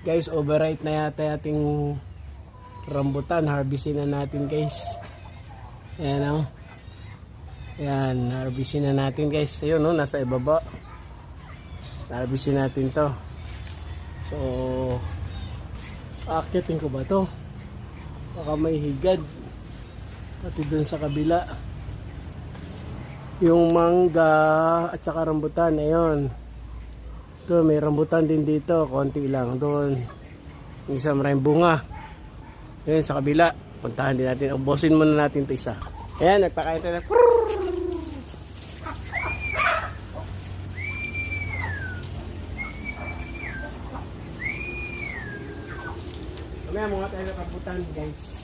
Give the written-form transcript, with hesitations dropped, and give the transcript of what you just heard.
Guys, overripe na yata ating rambutan. Harvestin na natin guys. Ayan o. Ayan, harvestin na natin guys. Ayun o, nasa ibaba. Harvestin natin to. So, akitin ko ba to? Baka may higad. Pati dun sa kabila. Yung mangga at saka rambutan. Ayun. Ito, may rambutan din dito. Konti lang doon. Yung isa maraming bunga. Ayun, sa kabila. Puntahan din natin. Ubusin muna natin ito isa. Ayan, nagpakain tayo. Mamaya mga tayo ng rambutan, guys.